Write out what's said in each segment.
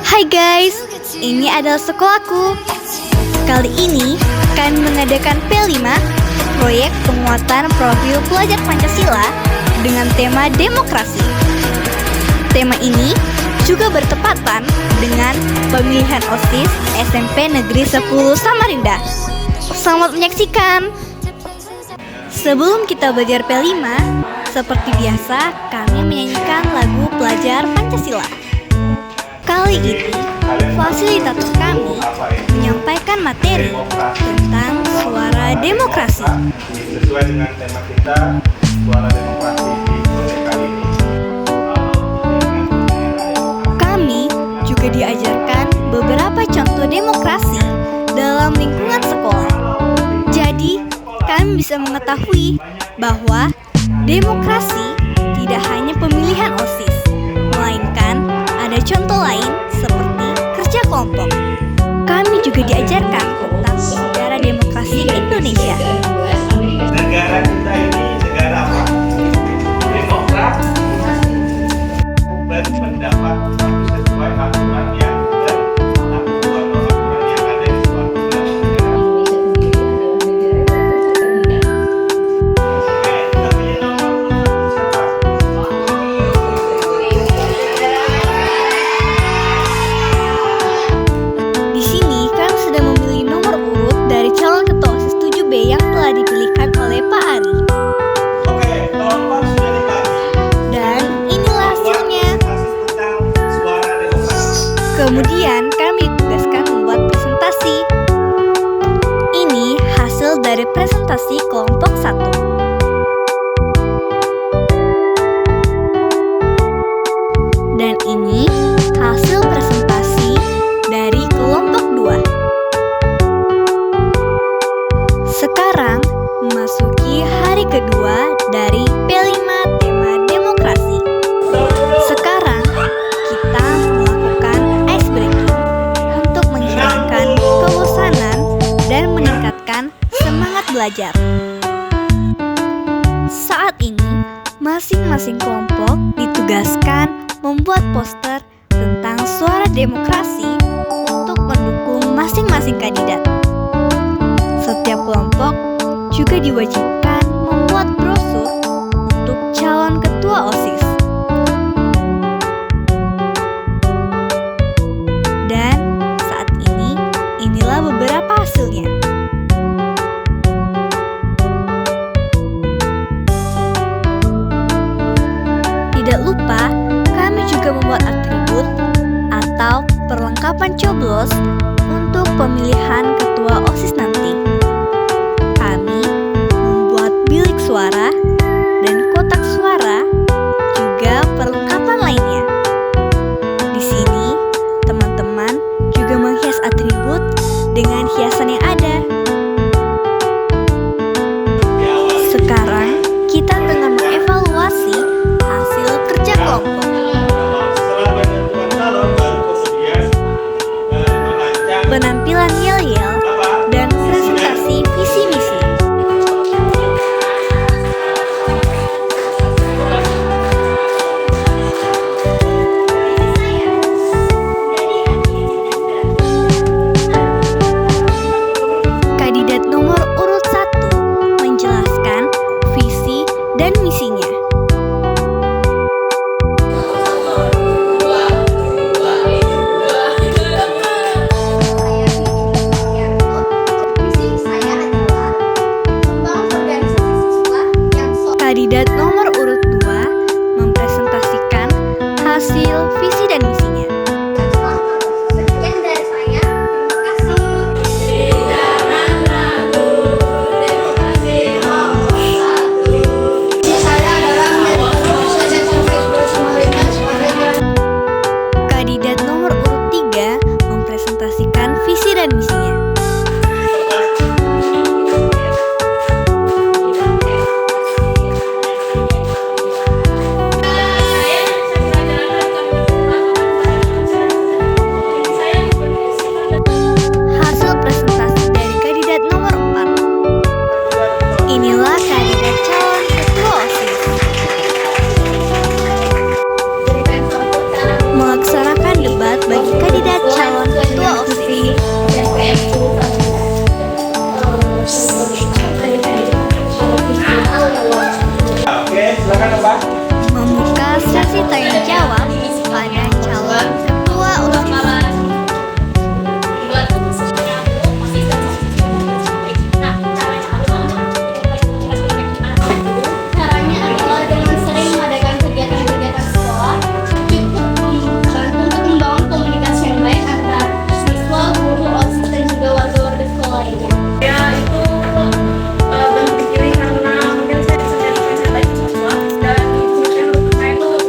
Hai guys, ini adalah sekolahku. Kali ini kami mengadakan P5, proyek penguatan profil pelajar Pancasila dengan tema demokrasi. Tema ini juga bertepatan dengan pemilihan OSIS SMP Negeri 10 Samarinda. Selamat menyaksikan. Sebelum kita belajar P5, seperti biasa kami menyanyikan lagu pelajar Pancasila. Kali ini, fasilitator kami menyampaikan materi tentang suara demokrasi. Sesuai dengan tema kita, suara demokrasi di proyek kali ini. Kami juga diajarkan beberapa contoh demokrasi dalam lingkungan sekolah. Jadi, kami bisa mengetahui bahwa demokrasi tidak hanya pemilihan OSIS, melainkan ada contoh lain seperti kerja kelompok. Kami juga diajarkan tentang sejarah demokrasi Indonesia. Negara kita ini negara apa? Demokrat, berpendapat sesuai aturan yang aturan yang ada di suatu negara. Di sini kami sedang memilih nomor urut dari calon ketua OSIS 7B yang telah dipilihkan oleh Pak Ari. Oke, kelompok sudah dibagi. Dan inilah hasilnya. Kasus tentang suara demokrasi. Kemudian kami ditugaskan membuat presentasi. Ini hasil dari presentasi kelompok 1. Dan ini hasil presentasi dari kelompok 2. Sekarang memasuki hari kedua dari P5 tema demokrasi. Sekarang kita melakukan ice breaking untuk menghilangkan kebosanan dan meningkatkan semangat belajar. Saat ini, masing-masing kelompok ditugaskan membuat poster tentang suara demokrasi untuk mendukung masing-masing kandidat. Setiap kelompok juga diwajibkan membuat brosur untuk calon ketua OSIS. Dan saat ini, inilah beberapa hasilnya. Tidak lupa, kami juga membuat atribut atau perlengkapan coblos untuk pemilihan ketua OSIS nanti. Kami membuat bilik suara dan kotak suara, juga perlengkapan lainnya. Di sini, teman-teman juga menghias atribut dengan hiasan yang ada. Sekarang, kita tengah mengevaluasi hasil kerja kelompok. Setelah penentuan calon, baru kemudian merancang Penampilan yel-yel dan presentasi visi misi. kandidat calon ketua OSIS. Oke, silakan Mbak. Membuka sesi tanya jawab pada calon ketua OSIS. Caranya adalah dengan sering mengadakan kegiatan-kegiatan sekolah untuk membangun komunikasi yang baik antara siswa, guru, OSIS, dan juga warga-warga sekolah lainnya. Ya itu bentuk diri karena mungkin saya bisa jadi yang baik siswa dan kemudian untuk saya itu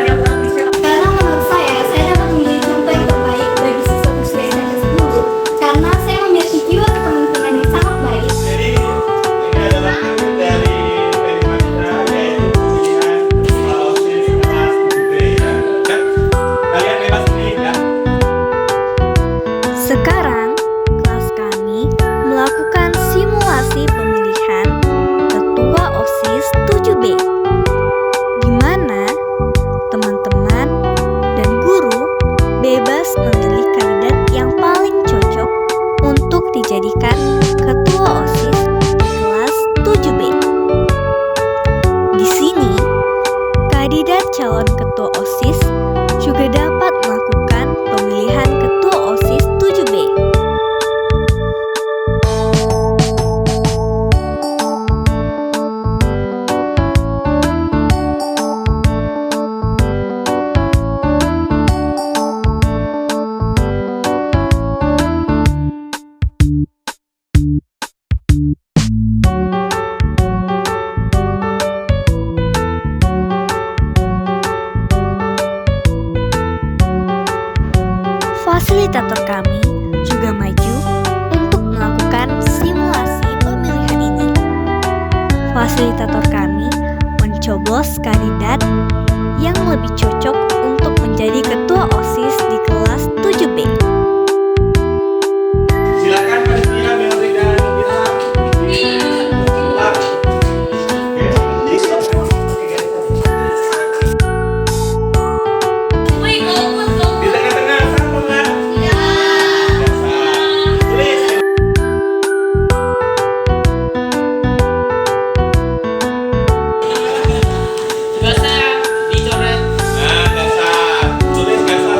yang bagus. Karena menurut saya dapat menjadi contoh yang terbaik bagi siswa-siswa yang saya guru karena saya memiliki jiwa kepemimpinan yang sangat baik. Jadi ini adalah hasil dari Perimanistra, yaitu pemilihan ketua OSIS kelas 7B ya. Dan kalian bebas pilih ya. Sekarang, kelas kami melakukan simulasi pemilihan ketua OSIS 7B, di mana teman-teman dan guru bebas memilih kandidat yang paling cocok untuk dijadikan ketua OSIS di kelas 7B. Di sini, kandidat calon ketua OSIS juga dapat melakukan pemilihan ketua OSIS 7B. Fasilitator kami juga maju untuk melakukan simulasi pemilihan ini. Fasilitator kami mencoblos kandidat yang lebih cocok untuk menjadi ketua OSIS di kelas 7B. Silakan panitia Melody dan Ilham. Ilham. Di tengah-tengah sama Mbak. Tulis. Tugasnya dicoret. Nah, dasar. Tulis dasar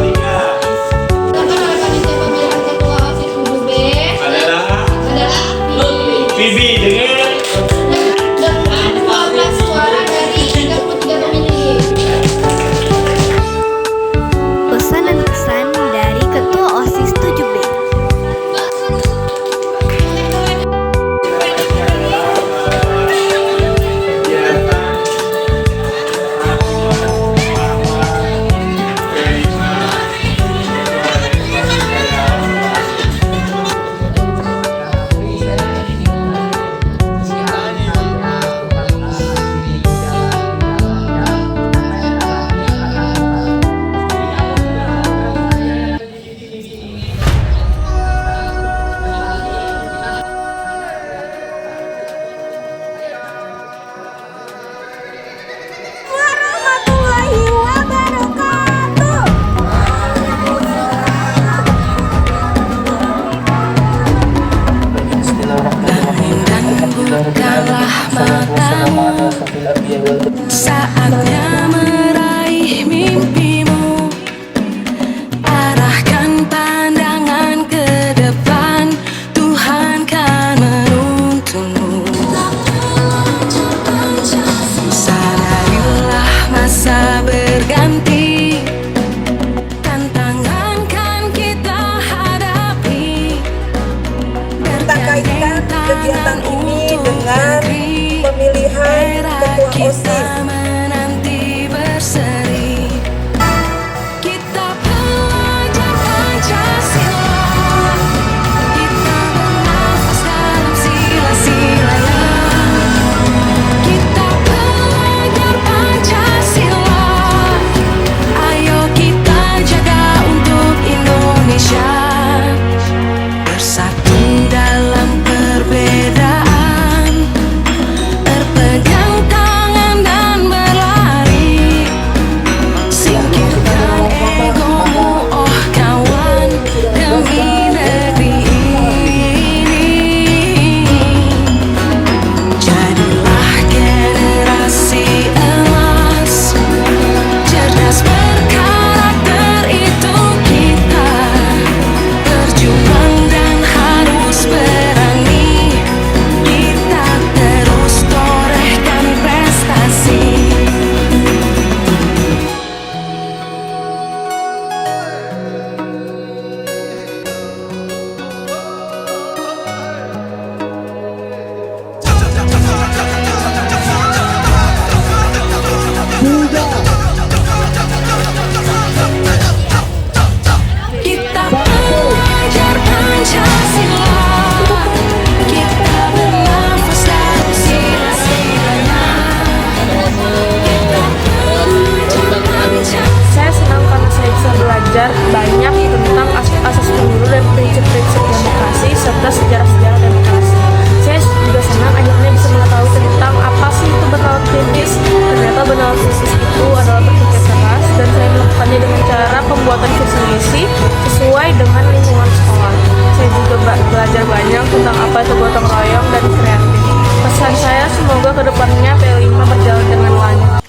sesuai dengan lingkungan sekolah. Saya juga belajar banyak tentang apa itu gotong royong dan kreatif. Pesan saya semoga kedepannya P5 berjalan dengan lancar.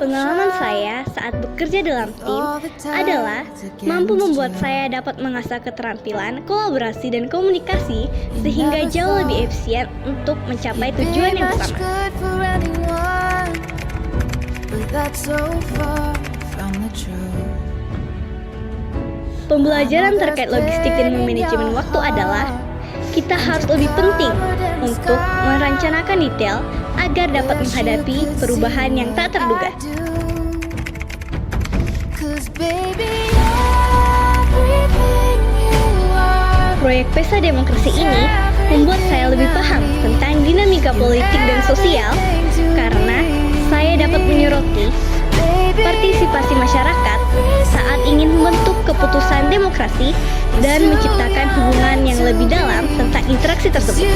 Pengalaman saya saat bekerja dalam tim adalah mampu membuat saya dapat mengasah keterampilan, kolaborasi, dan komunikasi sehingga jauh lebih efisien untuk mencapai tujuan yang bersama. Pembelajaran terkait logistik dan manajemen waktu adalah kita harus lebih penting untuk merencanakan detail agar dapat menghadapi perubahan yang tak terduga. Proyek Pesta Demokrasi ini membuat saya lebih paham tentang dinamika politik dan sosial karena saya dapat menyoroti partisipasi masyarakat saat ingin membentuk keputusan demokrasi dan menciptakan hubungan yang lebih dalam tentang interaksi tersebut.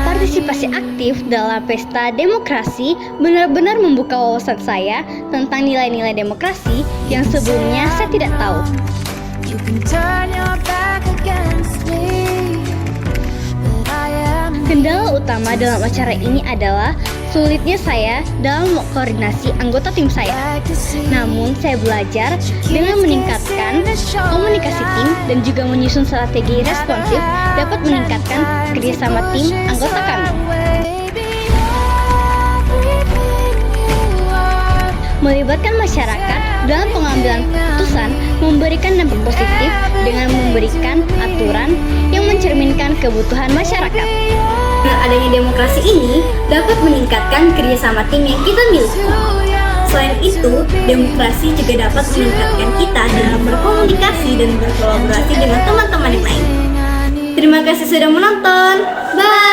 Partisipasi aktif dalam pesta demokrasi benar-benar membuka wawasan saya tentang nilai-nilai demokrasi yang sebelumnya saya tidak tahu. Kendala utama dalam acara ini adalah sulitnya saya dalam koordinasi anggota tim saya. Namun saya belajar dengan meningkatkan komunikasi tim dan juga menyusun strategi responsif dapat meningkatkan kerjasama tim anggota kami. Melibatkan masyarakat dalam pengambilan keputusan memberikan dampak positif dengan memberikan aturan yang mencerminkan kebutuhan masyarakat. Dengan adanya demokrasi ini dapat meningkatkan kerjasama tim yang kita miliki. Selain itu, demokrasi juga dapat meningkatkan kita dalam berkomunikasi dan berkolaborasi dengan teman-teman yang lain. Terima kasih sudah menonton. Bye!